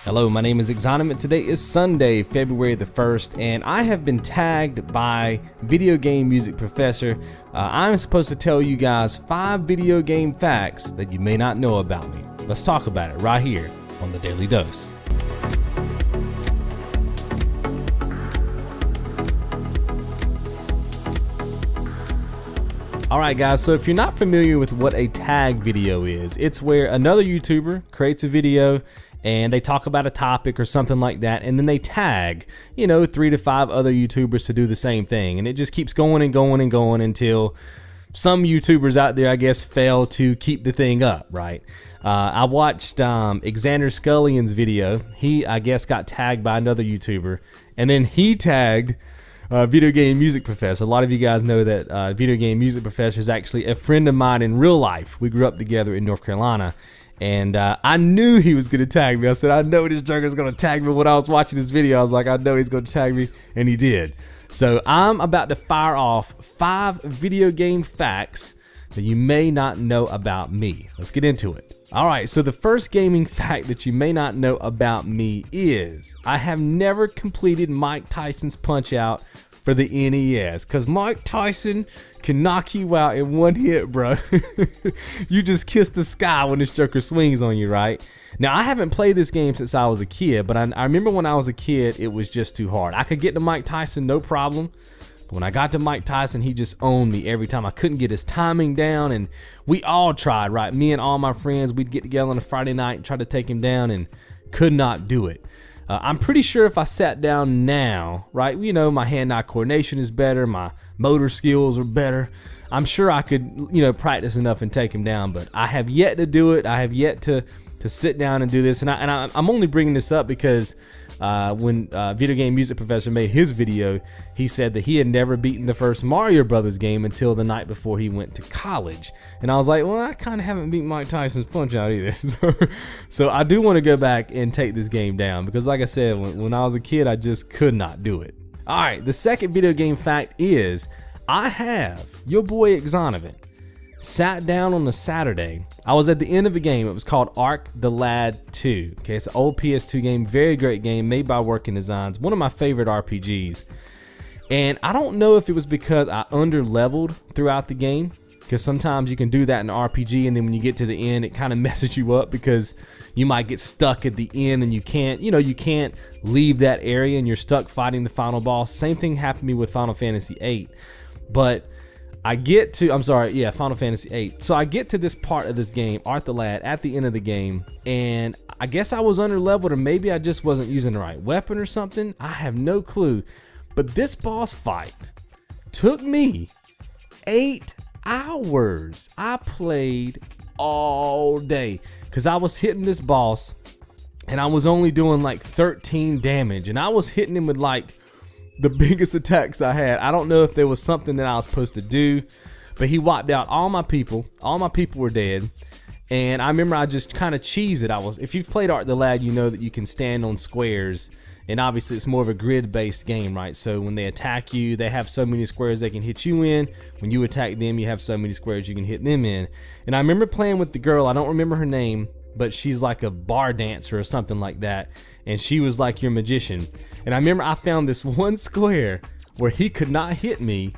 Hello, my name is Xonevant. Today is Sunday, February the 1st, and I have been tagged by Video Game Music Professor. I'm supposed to tell you guys 5 video game facts that you may not know about me. Let's talk about it right here on The Daily Dose. Alright guys, so if you're not familiar with what a tag video is, it's where another YouTuber creates a video and they talk about a topic or something like that, and then they tag, 3 to 5 other YouTubers to do the same thing, and it just keeps going and going and going until some YouTubers out there, I guess, fail to keep the thing up, right? I watched Xander Scullion's video. He, I guess, got tagged by another YouTuber, and then he tagged Video Game Music Professor. A lot of you guys know that Video Game Music Professor is actually a friend of mine in real life. We grew up together in North Carolina. And I knew he was going to tag me. I said, I know this junker's going to tag me. When I was watching this video, I was like, I know he's going to tag me. And he did. So I'm about to fire off 5 video game facts that you may not know about me. Let's get into it. All right, so the first gaming fact that you may not know about me is I have never completed Mike Tyson's Punch-Out! For the NES, because Mike Tyson can knock you out in one hit, bro. You just kiss the sky when this joker swings on you, right? Now, I haven't played this game since I was a kid, but I remember when I was a kid, it was just too hard. I could get to Mike Tyson, no problem. But when I got to Mike Tyson, he just owned me every time. I couldn't get his timing down, and we all tried, right? Me and all my friends, we'd get together on a Friday night and try to take him down, and could not do it. I'm pretty sure if I sat down now, right, my hand-eye coordination is better, my motor skills are better. I'm sure I could, practice enough and take him down, but I have yet to do it. I have yet to sit down and do this, and I'm only bringing this up because when Video Game Music Professor made his video, he said that he had never beaten the first Mario Brothers game until the night before he went to college. And I was like, well, I kind of haven't beat Mike Tyson's Punch-Out! Either. So I do want to go back and take this game down because, like I said, when I was a kid, I just could not do it. All right, the second video game fact is I have your boy Xonevant sat down on a Saturday. I was at the end of a game. It was called Arc the Lad 2. Okay, it's an old PS2 game, very great game, made by Working Designs, one of my favorite RPGs. And I don't know if it was because I under-leveled throughout the game, because sometimes you can do that in an RPG, and then when you get to the end, it kind of messes you up because you might get stuck at the end and you can't, you can't leave that area and you're stuck fighting the final boss. Same thing happened to me with Final Fantasy VIII. But Final Fantasy VIII. So I get to this part of this game, Art the Lad, at the end of the game, and I guess I was under-leveled, or maybe I just wasn't using the right weapon or something. I have no clue. But this boss fight took me 8 hours. I played all day because I was hitting this boss, and I was only doing like 13 damage, and I was hitting him with like the biggest attacks I had. I don't know if there was something that I was supposed to do, but he wiped out all my people. All my people were dead. And I remember I just kind of cheesed it. If you've played Art the Lad, you know that you can stand on squares, and obviously it's more of a grid-based game, right? So when they attack you, they have so many squares they can hit you in. When you attack them, you have so many squares you can hit them in. And I remember playing with the girl, I don't remember her name, but she's like a bar dancer or something like that, and she was like your magician. And I remember I found this one square where he could not hit me,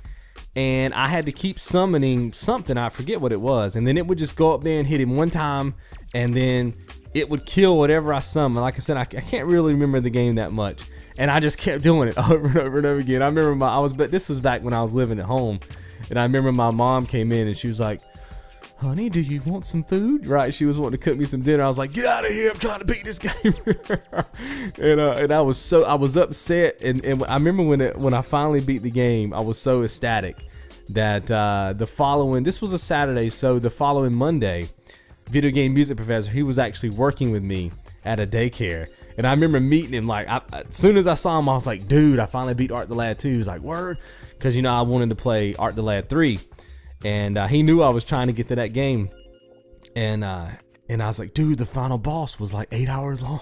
and I had to keep summoning something, I forget what it was, and then it would just go up there and hit him one time, and then it would kill whatever I summoned. Like I said, I can't really remember the game that much, and I just kept doing it over and over and over again. I remember this was back when I was living at home, and I remember my mom came in and she was like, honey, do you want some food? Right, she was wanting to cook me some dinner. I was like, get out of here, I'm trying to beat this game. and I was upset, and I remember when I finally beat the game, I was so ecstatic that this was a Saturday, so the following Monday, Video Game Music Professor, he was actually working with me at a daycare. And I remember meeting him, like, as soon as I saw him, I was like, dude, I finally beat Art the Lad 2. He was like, word? Because, I wanted to play Art the Lad 3. And he knew I was trying to get to that game, and And I was like, dude, the final boss was like 8 hours long.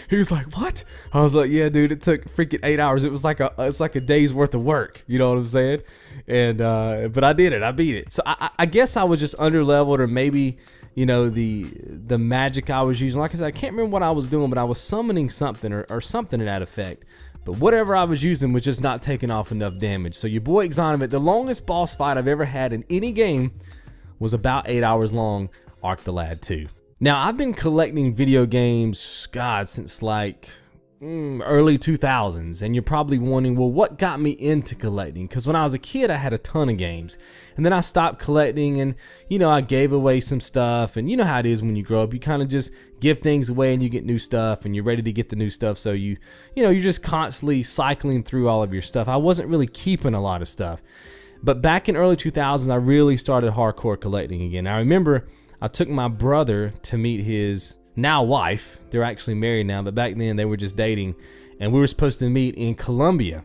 He was like, what? I was like, yeah, dude, it took freaking 8 hours. It's like a day's worth of work. You know what I'm saying? And, but I did it. I beat it. So I guess I was just under leveled, or maybe, you know, the magic I was using. Like I said, I can't remember what I was doing, but I was summoning something or something to that effect. But whatever I was using was just not taking off enough damage. So your boy Xonevant, the longest boss fight I've ever had in any game was about 8 hours long, Arc the Lad 2. Now, I've been collecting video games, God, since like early 2000s. And you're probably wondering, well, what got me into collecting? Because when I was a kid, I had a ton of games. And then I stopped collecting and, you know, I gave away some stuff. And you know how it is when you grow up. You kind of just give things away and you get new stuff and you're ready to get the new stuff. So you know, you're just constantly cycling through all of your stuff. I wasn't really keeping a lot of stuff. But back in early 2000s, I really started hardcore collecting again. I remember I took my brother to meet his now wife. They're actually married now, but back then they were just dating. And we were supposed to meet in Colombia.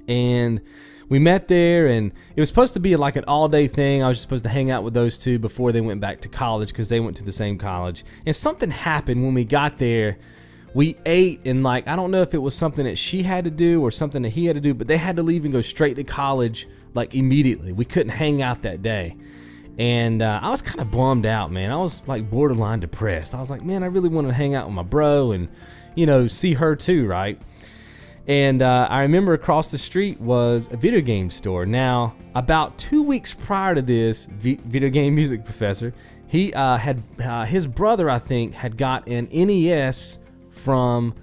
And we met there, and it was supposed to be like an all-day thing. I was just supposed to hang out with those two before they went back to college, because they went to the same college. And something happened when we got there. We ate, and like, I don't know if it was something that she had to do or something that he had to do, but they had to leave and go straight to college like immediately. We couldn't hang out that day. And I was kind of bummed out, man. I was like borderline depressed. I was like, man, I really wanted to hang out with my bro and, you know, see her too, right? And I remember across the street was a video game store. Now, about 2 weeks prior to this, video game music professor, he had his brother, I think, had got an NES from,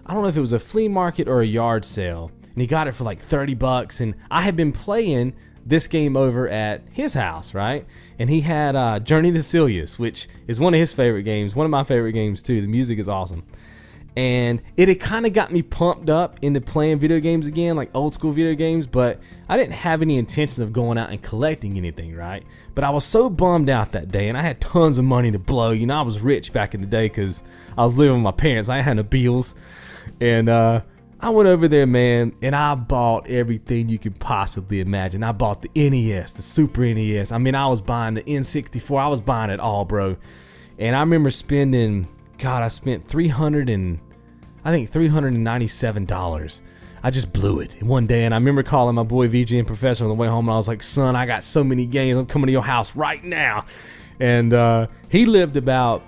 I don't know if it was a flea market or a yard sale. And he got it for like $30. And I had been playing this game over at his house, right? And he had Journey to Silius, which is one of his favorite games, one of my favorite games too. The music is awesome. And it had kind of got me pumped up into playing video games again, like old school video games, but I didn't have any intentions of going out and collecting anything, right? But I was so bummed out that day, and I had tons of money to blow. You know, I was rich back in the day because I was living with my parents. I had no bills. And I went over there, man, and I bought everything you could possibly imagine. I bought the NES, the Super NES. I mean, I was buying the N64. I was buying it all, bro. And I remember spending, God, I spent $397. I just blew it in one day. And I remember calling my boy VJ and Professor on the way home, and I was like, son, I got so many games. I'm coming to your house right now. And he lived about,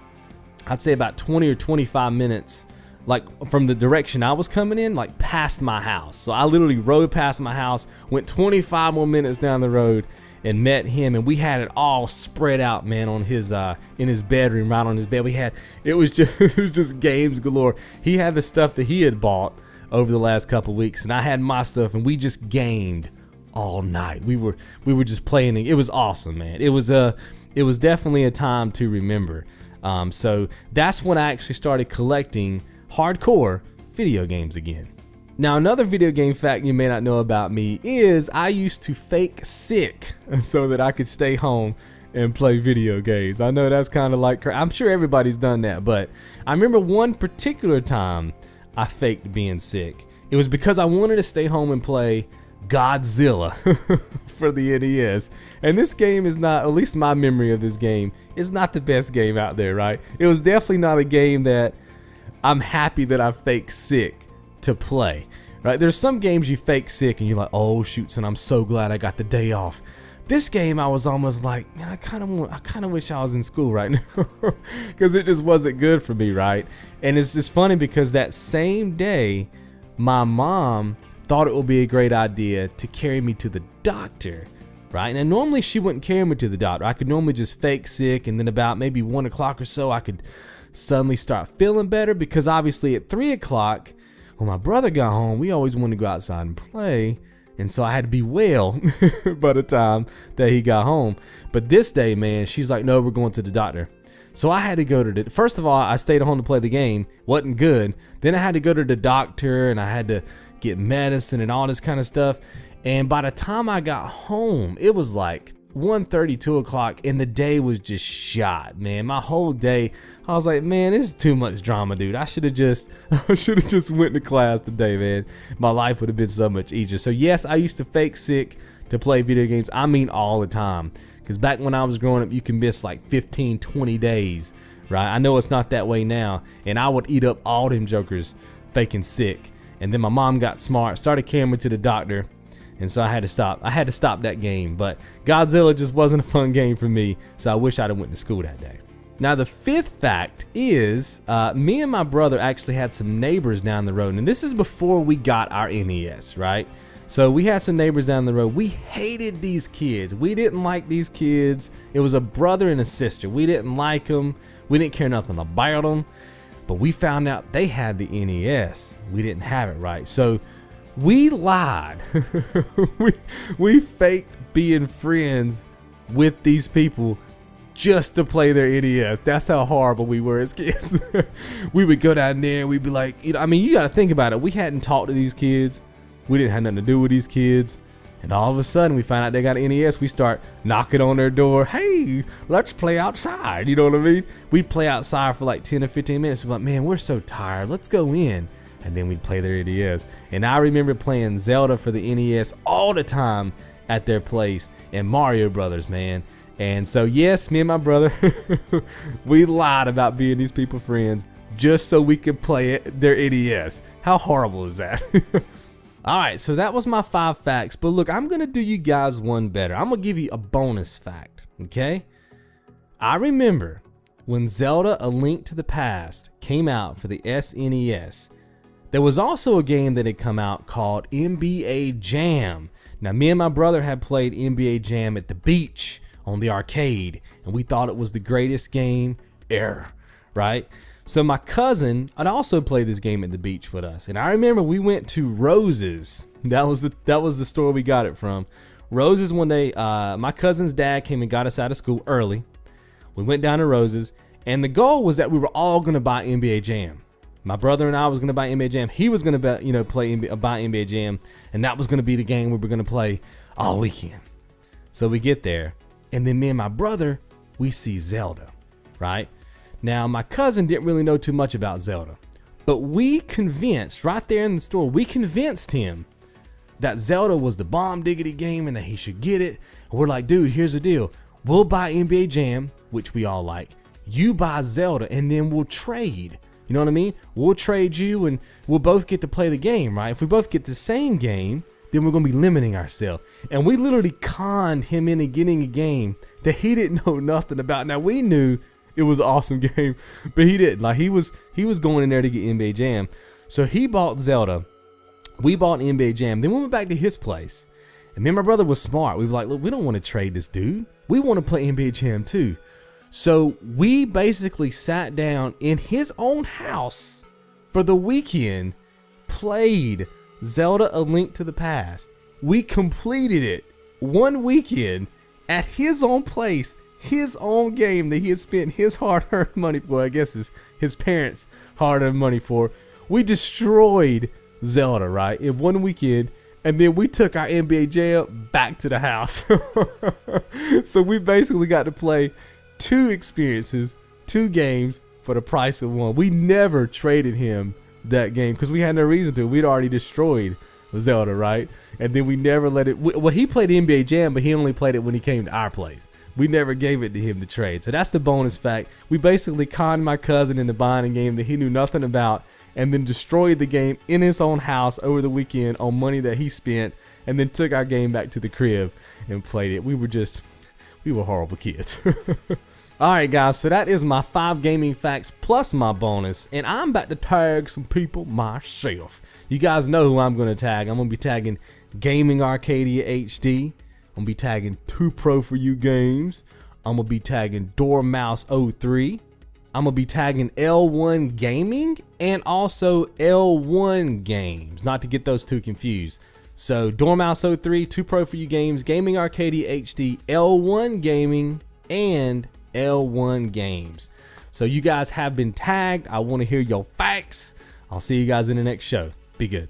I'd say about 20 or 25 minutes like from the direction I was coming in, like past my house. So I literally rode past my house, went 25 more minutes down the road, and met him, and we had it all spread out, man, on his in his bedroom, right on his bed. It was just games galore. He had the stuff that he had bought over the last couple weeks, and I had my stuff, and we just gamed all night. We were just playing. It was awesome, man. It was definitely a time to remember. So that's when I actually started collecting hardcore video games again. Now, another video game fact you may not know about me is I used to fake sick so that I could stay home and play video games. I know that's kind of like, I'm sure everybody's done that, but I remember one particular time I faked being sick. It was because I wanted to stay home and play Godzilla for the NES. And this game is not, at least my memory of this game, is not the best game out there, right? It was definitely not a game that I'm happy that I faked sick to play, right? There's some games you fake sick and you're like, oh shoot, son, I'm so glad I got the day off. This game, I was almost like, man, I kind of wish I was in school right now because it just wasn't good for me, right? And it's just funny because that same day, my mom thought it would be a great idea to carry me to the doctor, right? And normally she wouldn't carry me to the doctor. I could normally just fake sick, and then about maybe 1 o'clock or so, I could suddenly start feeling better, because obviously at 3 o'clock, when my brother got home, we always wanted to go outside and play. And so I had to be well by the time that he got home. But this day, man, she's like, no, we're going to the doctor. So I had to go to the, first of all, I stayed home to play the game. Wasn't good. Then I had to go to the doctor, and I had to get medicine and all this kind of stuff. And by the time I got home, it was like 1:30, 2 o'clock, and the day was just shot, man. My whole day, I was like, man, this is too much drama, dude. I should have just went to class today, man. My life would have been so much easier. So yes, I used to fake sick to play video games. I mean, all the time. Because back when I was growing up, you can miss like 15, 20 days, right? I know it's not that way now. And I would eat up all them jokers faking sick. And then my mom got smart, started carrying me to the doctor. And so I had to stop. I had to stop that game. But Godzilla just wasn't a fun game for me. So I wish I'd have went to school that day. Now, the fifth fact is me and my brother actually had some neighbors down the road. And this is before we got our NES, right? So we had some neighbors down the road. We hated these kids. We didn't like these kids. It was a brother and a sister. We didn't like them. We didn't care nothing about them. But we found out they had the NES. We didn't have it, right? So we lied. we faked being friends with these people just to play their NES. That's how horrible we were as kids. We would go down there and we'd be like, you got to think about it. We hadn't talked to these kids. We didn't have nothing to do with these kids. And all of a sudden we find out they got an NES. We start knocking on their door. Hey, let's play outside. You know what I mean? We'd play outside for like 10 or 15 minutes. We're like, man, we're so tired. Let's go in. And then we'd play their NES. And I remember playing Zelda for the NES all the time at their place, and Mario Brothers, man. And so yes, me and my brother, we lied about being these people friends just so we could play their NES. How horrible is that? All right, so that was my 5 facts, but look, I'm gonna do you guys one better. I'm gonna give you a bonus fact, okay? I remember when Zelda: A Link to the Past came out for the SNES, there was also a game that had come out called NBA Jam. Now, me and my brother had played NBA Jam at the beach on the arcade, and we thought it was the greatest game ever, right? So my cousin had also played this game at the beach with us, and I remember we went to Rose's. That was the store we got it from. Rose's one day. My cousin's dad came and got us out of school early. We went down to Rose's, and the goal was that we were all gonna buy NBA Jam. My brother and I was gonna buy NBA Jam. He was gonna buy NBA Jam, and that was gonna be the game we were gonna play all weekend. So we get there, and then me and my brother, we see Zelda, right? Now, my cousin didn't really know too much about Zelda, but we convinced, right there in the store, we convinced him that Zelda was the bomb diggity game and that he should get it. And we're like, dude, here's the deal. We'll buy NBA Jam, which we all like. You buy Zelda, and then we'll trade. You know what I mean? We'll trade you, and we'll both get to play the game, right? If we both get the same game, then we're going to be limiting ourselves. And we literally conned him into getting a game that he didn't know nothing about. Now, we knew it was an awesome game, but he didn't. Like, he was going in there to get NBA Jam. So he bought Zelda. We bought NBA Jam. Then we went back to his place. And me and my brother was smart. We were like, look, we don't want to trade this dude. We want to play NBA Jam too. So we basically sat down in his own house for the weekend, played Zelda: A Link to the Past. We completed it one weekend at his own place. His own game that he had spent his hard-earned money for. I guess his parents' hard-earned money for. We destroyed Zelda, right, in one weekend, and then we took our NBA Jam back to the house. So we basically got to play 2 experiences, 2 games for the price of one. We never traded him that game because we had no reason to. We'd already destroyed Zelda, right? And then we never let it. Well, he played NBA Jam, but he only played it when he came to our place. We never gave it to him to trade. So that's the bonus fact. We basically conned my cousin into buying a game that he knew nothing about, and then destroyed the game in his own house over the weekend on money that he spent, and then took our game back to the crib and played it. We were horrible kids. Alright guys, so that is my 5 gaming facts plus my bonus, and I'm about to tag some people myself. You guys know who I'm going to tag. I'm going to be tagging Gaming Arcadia HD. I'm going to be tagging 2 Pro for You Games. I'm going to be tagging Dormouse03. I'm going to be tagging L1 Gaming and also L1 Games, not to get those 2 confused. So Dormouse03, 2 Pro for You Games, Gaming Arcadia HD, L1 Gaming, and L1 Games. So you guys have been tagged. I want to hear your facts. I'll see you guys in the next show. Be good.